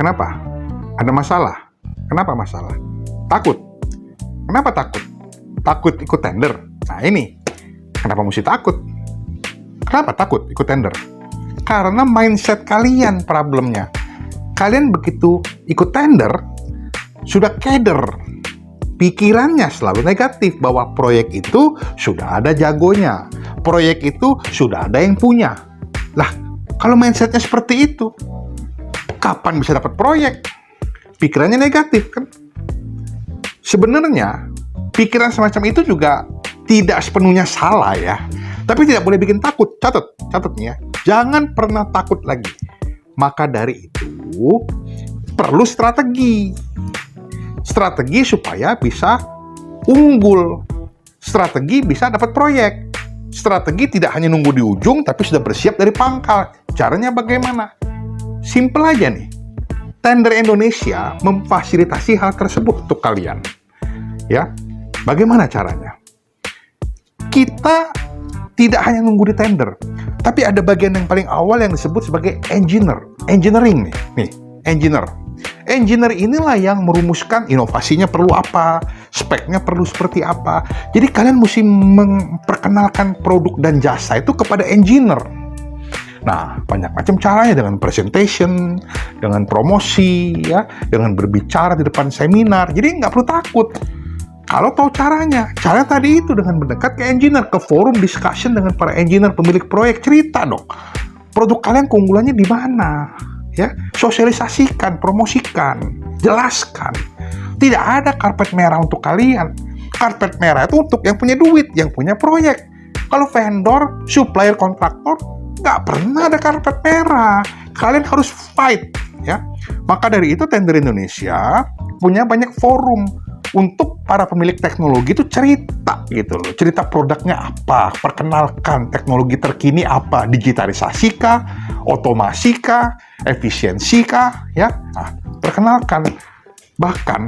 Kenapa? Ada masalah. Kenapa masalah? Takut. Kenapa takut? Takut ikut tender. Nah ini, kenapa mesti takut? Kenapa takut ikut tender? Karena mindset kalian problemnya. Kalian begitu ikut tender, sudah keder. Pikirannya selalu negatif bahwa proyek itu sudah ada jagonya. Proyek itu sudah ada yang punya. Lah, kalau mindsetnya seperti itu, kapan bisa dapat proyek? Pikirannya negatif kan? Sebenarnya, pikiran semacam itu juga tidak sepenuhnya salah ya. Tapi tidak boleh bikin takut. Catat nih ya. Jangan pernah takut lagi. Maka dari itu, perlu strategi. Strategi supaya bisa unggul. Strategi bisa dapat proyek. Strategi tidak hanya nunggu di ujung, tapi sudah bersiap dari pangkal. Caranya bagaimana? Simple aja nih. Tender Indonesia memfasilitasi hal tersebut untuk kalian. Ya, bagaimana caranya? Kita tidak hanya nunggu di tender, tapi ada bagian yang paling awal yang disebut sebagai engineering nih, engineer. Engineer inilah yang merumuskan inovasinya perlu apa, speknya perlu seperti apa. Jadi kalian mesti memperkenalkan produk dan jasa itu kepada engineer. Nah, banyak macam caranya, dengan presentation, dengan promosi, ya, dengan berbicara di depan seminar. Jadi nggak perlu takut. Kalau tahu caranya tadi itu dengan mendekat ke engineer, ke forum discussion dengan para engineer pemilik proyek, cerita dong. Produk kalian keunggulannya di mana? Ya, sosialisasikan, promosikan, jelaskan. Tidak ada karpet merah untuk kalian. Karpet merah itu untuk yang punya duit, yang punya proyek. Kalau vendor, supplier, kontraktor, nggak pernah ada karpet merah. Kalian harus fight, ya. Maka dari itu Tender Indonesia punya banyak forum untuk para pemilik teknologi itu cerita gitu loh. Cerita produknya apa, perkenalkan teknologi terkini apa, digitalisasi kah, otomasi kah, efisiensi kah, ya. Nah, perkenalkan. Bahkan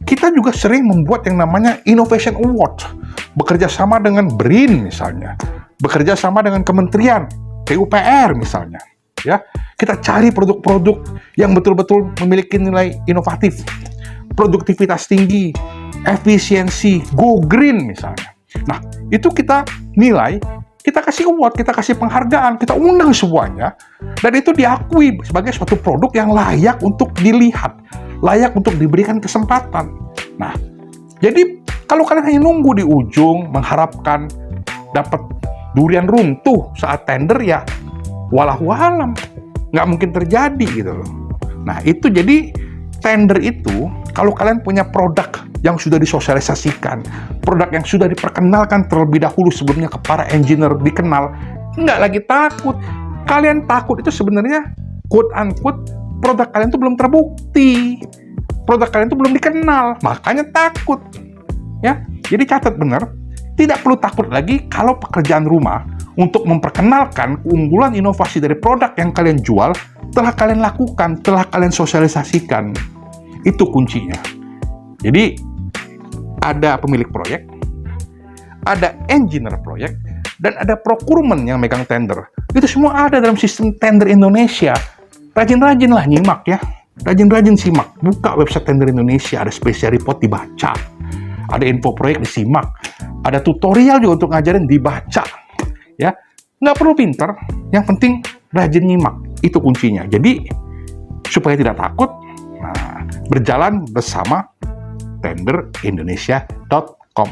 kita juga sering membuat yang namanya Innovation Award. Bekerja sama dengan BRIN misalnya. Bekerja sama dengan kementerian, PUPR misalnya. Ya, kita cari produk-produk yang betul-betul memiliki nilai inovatif, produktivitas tinggi, efisiensi, go green misalnya. Nah, itu kita nilai, kita kasih award, kita kasih penghargaan, kita undang semuanya, dan itu diakui sebagai suatu produk yang layak untuk dilihat, layak untuk diberikan kesempatan. Nah, jadi kalau kalian hanya nunggu di ujung, mengharapkan dapat durian runtuh saat tender, ya walau-alam, nggak mungkin terjadi gitu loh. Nah, itu jadi tender itu, kalau kalian punya produk yang sudah disosialisasikan, produk yang sudah diperkenalkan terlebih dahulu sebelumnya ke para engineer, dikenal, nggak lagi takut. Kalian takut itu sebenarnya, quote-unquote, produk kalian itu belum terbukti. Produk kalian itu belum dikenal, makanya takut. Ya, jadi catat benar, tidak perlu takut lagi kalau pekerjaan rumah untuk memperkenalkan keunggulan inovasi dari produk yang kalian jual telah kalian lakukan, telah kalian sosialisasikan. Itu kuncinya. Jadi, ada pemilik proyek, ada engineer proyek, dan ada procurement yang megang tender. Itu semua ada dalam sistem Tender Indonesia. Rajin-rajinlah nyimak ya. Rajin-rajin simak. Buka website Tender Indonesia, ada special report dibaca. Ada info proyek disimak. Ada tutorial juga untuk ngajarin dibaca. Ya, nggak perlu pinter. Yang penting rajin nyimak. Itu kuncinya. Jadi, supaya tidak takut, berjalan bersama tenderindonesia.com.